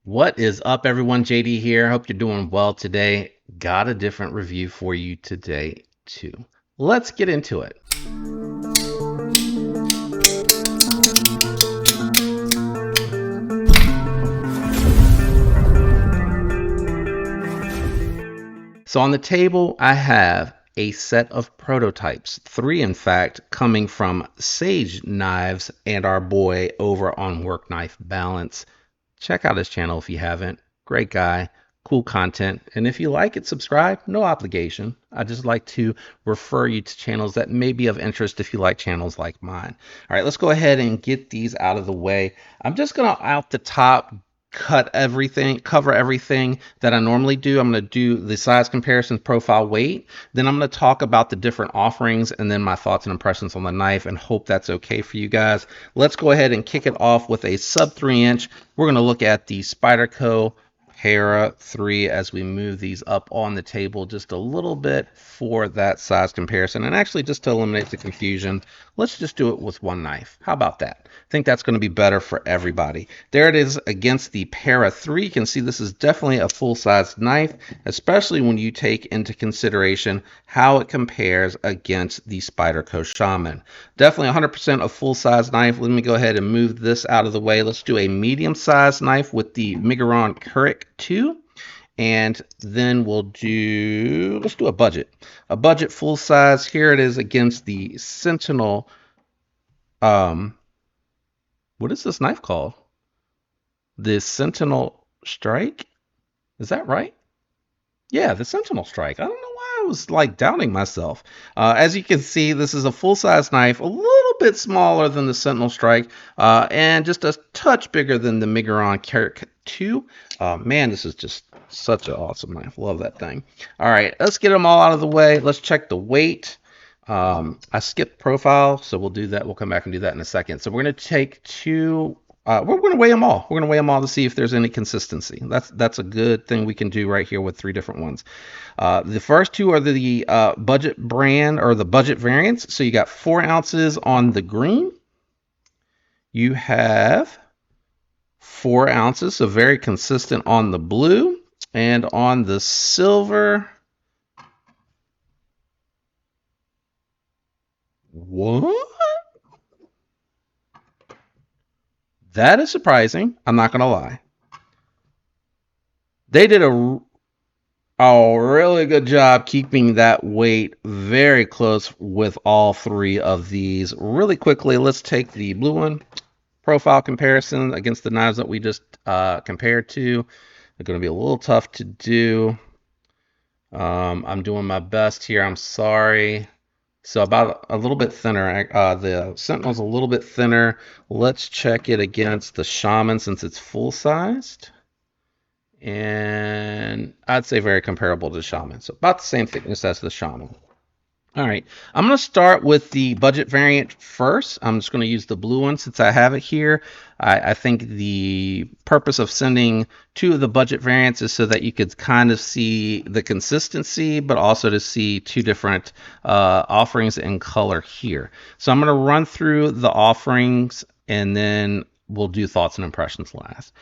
What is up, everyone? JD here. Hope you're doing well today. Got a different review for you today, too. Let's get into it. So, on the table, I have a set of prototypes, three in fact, coming from Sage Knives and our boy over on Work Knife Balance. Check out his channel if you haven't. Great guy, cool content. And if you like it, subscribe. No obligation. I just like to refer you to channels that may be of interest if you like channels like mine. All right, let's go ahead and get these out of the way. I'm just going to, out the top, cover everything that I normally do. I'm going to do the size comparisons, profile, weight. Then I'm going to talk about the different offerings and then my thoughts and impressions on the knife, and hope that's okay for you guys. Let's go ahead and kick it off with a sub 3-inch. We're going to look at the Spyderco Para 3 as we move these up on the table just a little bit for that size comparison. And actually, just to eliminate the confusion, let's just do it with one knife. How about that? I think that's going to be better for everybody. There it is against the Para 3. You can see this is definitely a full-size knife, especially when you take into consideration how it compares against the Spyderco Shaman. Definitely 100% a full-size knife. Let me go ahead and move this out of the way. Let's do a medium-sized knife with the Migueron Couric 2. And then let's do a budget full size. Here it is against the Sentinel. What is this knife called? The Sentinel Strike? Is that right? Yeah, the Sentinel Strike. I don't know why I was like doubting myself. As you can see, this is a full-size knife, a little bit smaller than the Sentinel Strike, and just a touch bigger than the Migueron Couric 2. Man, this is just such an awesome knife. Love that thing. All right, let's get them all out of the way. Let's check the weight. I skipped profile, so we'll do that. We'll come back and do that in a second. So we're going to take two. We're going to weigh them all. We're going to weigh them all to see if there's any consistency. That's a good thing we can do right here with three different ones. The first two are the budget brand or the budget variants. So you got 4 ounces on the green. You have 4 ounces, so very consistent on the blue. And on the silver, what? That is surprising. I'm not going to lie. They did a really good job keeping that weight very close with all three of these. Really quickly, let's take the blue one. Profile comparison against the knives that we just compared to. They're going to be a little tough to do. I'm doing my best here. I'm sorry. So about a little bit thinner. The Sentinel's a little bit thinner. Let's check it against the Shaman since it's full-sized. And I'd say very comparable to the Shaman. So about the same thickness as the Shaman. All right, I'm going to start with the budget variant first. I'm just going to use the blue one since I have it here. I think the purpose of sending two of the budget variants is so that you could kind of see the consistency, but also to see two different offerings in color here. So I'm going to run through the offerings and then we'll do thoughts and impressions last.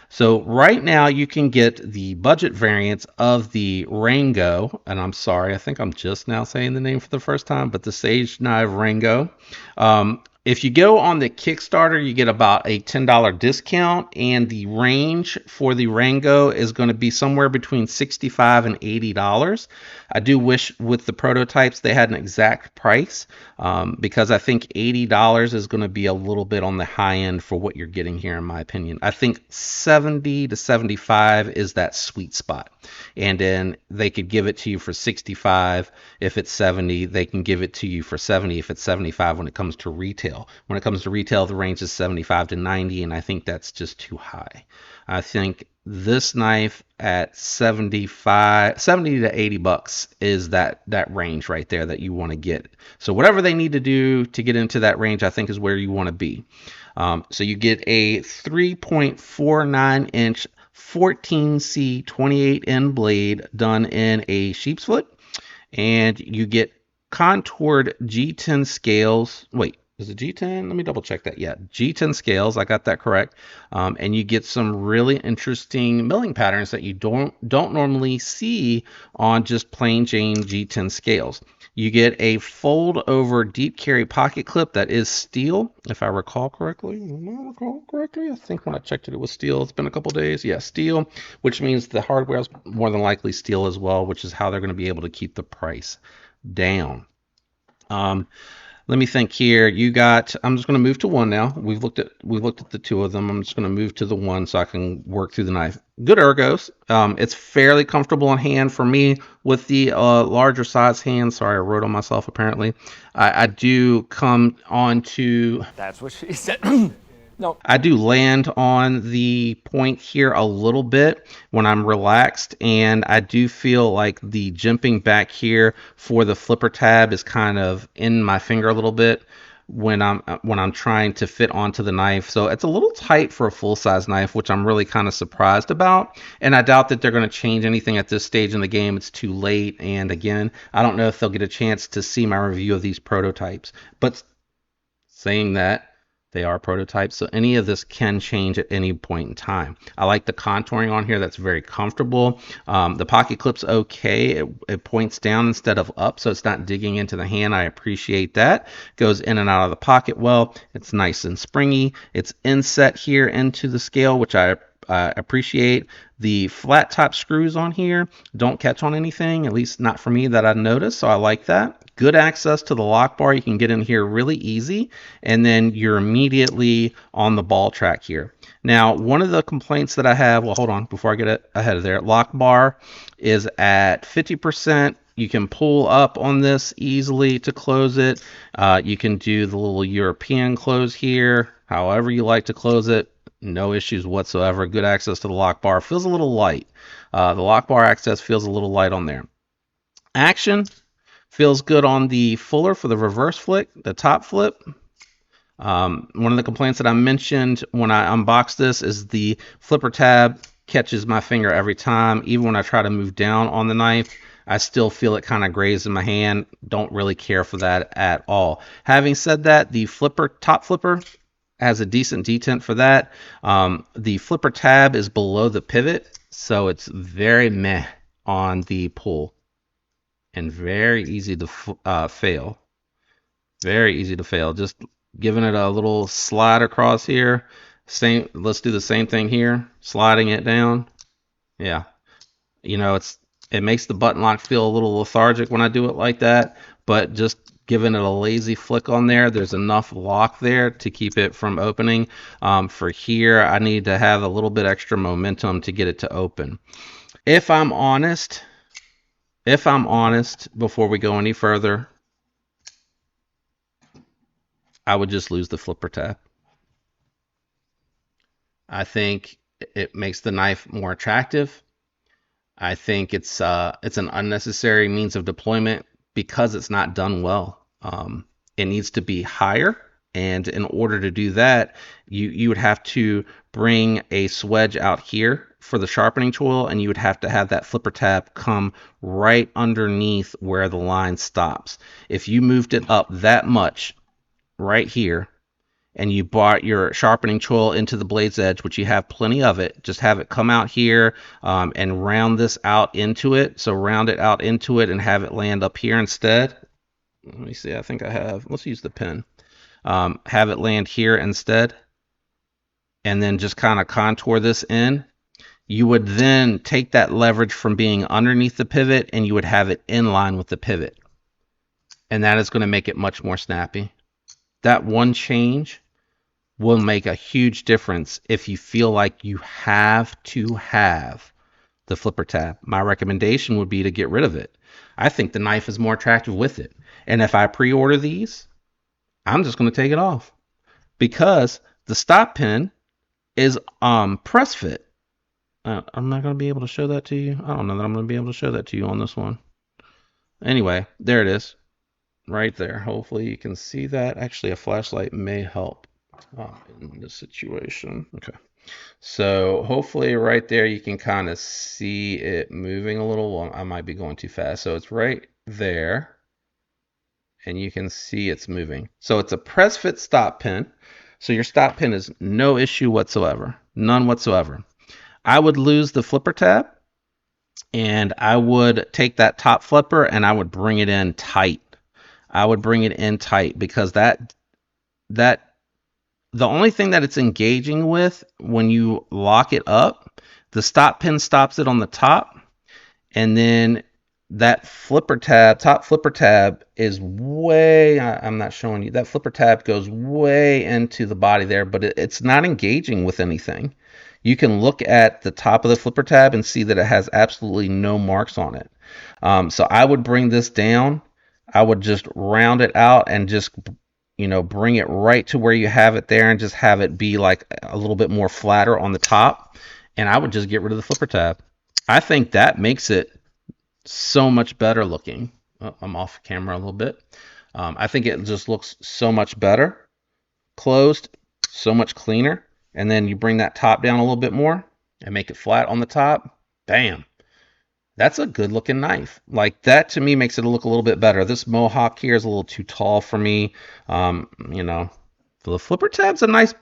So right now you can get the budget variants of the Rango, and I'm sorry, I think I'm just now saying the name for the first time, but the Sage Knives Rango. If you go on the Kickstarter, you get about a $10 discount, and the range for the Rango is going to be somewhere between $65 and $80. I do wish with the prototypes they had an exact price, because I think $80 is going to be a little bit on the high end for what you're getting here, in my opinion. I think 70 to 75 is that sweet spot, and then they could give it to you for 65 if it's 70. They can give it to you for 70 if it's 75 when it comes to retail. When it comes to retail, the range is 75 to 90, and I think that's just too high. I think this knife at 70 to 80 bucks is that range right there that you want to get. So whatever they need to do to get into that range, I think is where you want to be. So you get a 3.49 inch 14C 28N blade done in a sheep's foot, and you get contoured G10 scales. Wait, Is it G10? Let me double check that. Yeah, G10 scales. I got that correct. And you get some really interesting milling patterns that you don't normally see on just plain Jane G10 scales. You get a fold over deep carry pocket clip that is steel, if I recall correctly. I think when I checked it, it was steel. It's been a couple days. Yeah, steel, which means the hardware is more than likely steel as well, which is how they're going to be able to keep the price down. Let me think here. You got. I'm just going to move to one now. We've looked at the two of them. I'm just going to move to the one so I can work through the knife. Good ergos. It's fairly comfortable in hand for me with the larger size hand. Sorry, I wrote on myself. Apparently, I do come on to. That's what she said. No. I do land on the point here a little bit when I'm relaxed, and I do feel like the jimping back here for the flipper tab is kind of in my finger a little bit when I'm trying to fit onto the knife. So it's a little tight for a full-size knife, which I'm really kind of surprised about. And I doubt that they're going to change anything at this stage in the game. It's too late. And again, I don't know if they'll get a chance to see my review of these prototypes. But saying that, they are prototypes, so any of this can change at any point in time. I like the contouring on here. That's very comfortable. The pocket clip's okay. It points down instead of up, so it's not digging into the hand. I appreciate that. Goes in and out of the pocket well. It's nice and springy. It's inset here into the scale, which I appreciate. The flat top screws on here don't catch on anything, at least not for me that I noticed, so I like that. Good access to the lock bar. You can get in here really easy, and then you're immediately on the ball track here. Now, one of the complaints that I have, well, hold on, before I get ahead of there, lock bar is at 50%. You can pull up on this easily to close it. You can do the little European close here, however you like to close it. No issues whatsoever. Good access to the lock bar. Feels a little light. The lock bar access feels a little light on there. Action feels good on the fuller for the reverse flick, the top flip. One of the complaints that I mentioned when I unboxed this is the flipper tab catches my finger every time. Even when I try to move down on the knife, I still feel it kind of graze in my hand. Don't really care for that at all. Having said that, the top flipper has a decent detent for that. The flipper tab is below the pivot, so it's very meh on the pull and very easy to fail. Very easy to fail. Just giving it a little slide across here. Let's do the same thing here. Sliding it down. Yeah. You know, it makes the button lock feel a little lethargic when I do it like that, but just giving it a lazy flick on there, there's enough lock there to keep it from opening. For here, I need to have a little bit extra momentum to get it to open. If I'm honest, before we go any further, I would just lose the flipper tab. I think it makes the knife more attractive. I think it's an unnecessary means of deployment because it's not done well. It needs to be higher, and in order to do that, you would have to bring a swedge out here for the sharpening tool, and you would have to have that flipper tab come right underneath where the line stops. If you moved it up that much right here, and you brought your sharpening tool into the blade's edge, which you have plenty of it, just have it come out here and round this out into it. So round it out into it and have it land up here instead. Let me see, I think I have, let's use the pen. Have it land here instead, and then just kind of contour this in. You would then take that leverage from being underneath the pivot and you would have it in line with the pivot. And that is going to make it much more snappy. That one change will make a huge difference if you feel like you have to have the flipper tab. My recommendation would be to get rid of it. I think the knife is more attractive with it. And if I pre-order these, I'm just going to take it off because the stop pin is press fit. I'm not going to be able to show that to you. I don't know that I'm going to be able to show that to you on this one. Anyway, there it is. Right there. Hopefully you can see that. Actually, a flashlight may help in this situation. Okay. So hopefully right there you can kind of see it moving a little. Well, I might be going too fast. So it's right there. and you can see it's moving. So it's a press fit stop pin. So your stop pin is no issue whatsoever, none whatsoever. I would lose the flipper tab, and I would take that top flipper and I would bring it in tight. I would bring it in tight because that the only thing that it's engaging with when you lock it up, the stop pin stops it on the top, and then that flipper tab, top flipper tab is way, I'm not showing you, that flipper tab goes way into the body there, but it's not engaging with anything. You can look at the top of the flipper tab and see that it has absolutely no marks on it. So I would bring this down. I would just round it out and just, bring it right to where you have it there and just have it be like a little bit more flatter on the top. And I would just get rid of the flipper tab. I think that makes it so much better looking. Oh, I'm off camera a little bit. I think it just looks so much better closed, so much cleaner. And then you bring that top down a little bit more and make it flat on the top. Bam. That's a good looking knife. Like, that to me makes it look a little bit better. This mohawk here is a little too tall for me. The flipper tab's a nice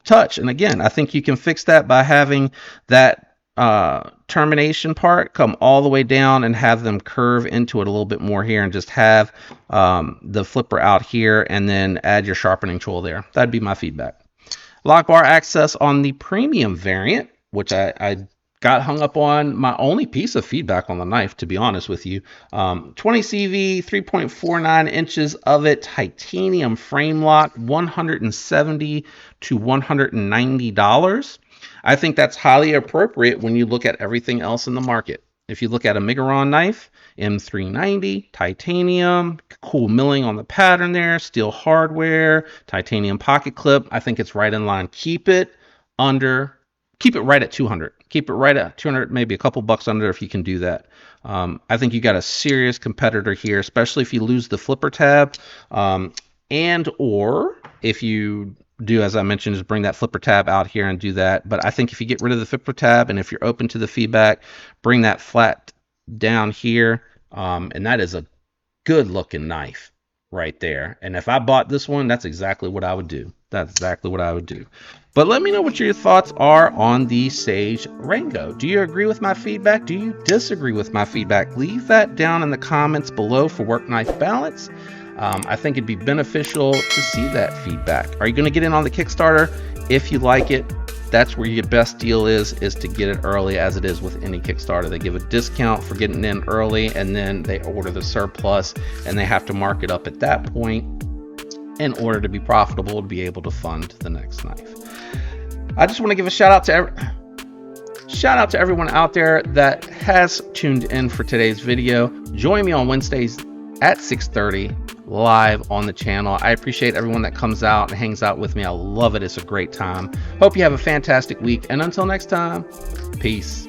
touch. And again, I think you can fix that by having that termination part come all the way down and have them curve into it a little bit more here, and just have the flipper out here and then add your sharpening tool there. That'd be my feedback. Lock bar access on the premium variant, which I got hung up on. My only piece of feedback on the knife, to be honest with you. 20 CV, 3.49 inches of it, titanium frame lock, $170 to $190. I think that's highly appropriate when you look at everything else in the market. If you look at a Migueron knife, M390, titanium, cool milling on the pattern there, steel hardware, titanium pocket clip, I think it's right in line. Keep it right at 200. Keep it right at 200, maybe a couple bucks under if you can do that. I think you got a serious competitor here, especially if you lose the flipper tab, and or if you do, as I mentioned, is bring that flipper tab out here and do that. But I think if you get rid of the flipper tab and if you're open to the feedback, bring that flat down here, and that is a good looking knife right there. And if I bought this one, that's exactly what I would do. That's exactly what I would do. But let me know what your thoughts are on the Sage Rango. Do you agree with my feedback? Do you disagree with my feedback? Leave that down in the comments below for Work Knife Balance. I think it'd be beneficial to see that feedback. Are you going to get in on the Kickstarter? If you like it, that's where your best deal is to get it early, as it is with any Kickstarter. They give a discount for getting in early, and then they order the surplus, and they have to mark it up at that point in order to be profitable to be able to fund the next knife. I just want to give a shout out to everyone out there that has tuned in for today's video. Join me on Wednesdays at 6:30 live on the channel. I appreciate everyone that comes out and hangs out with me. I love it. It's a great time. Hope you have a fantastic week. And until next time, peace.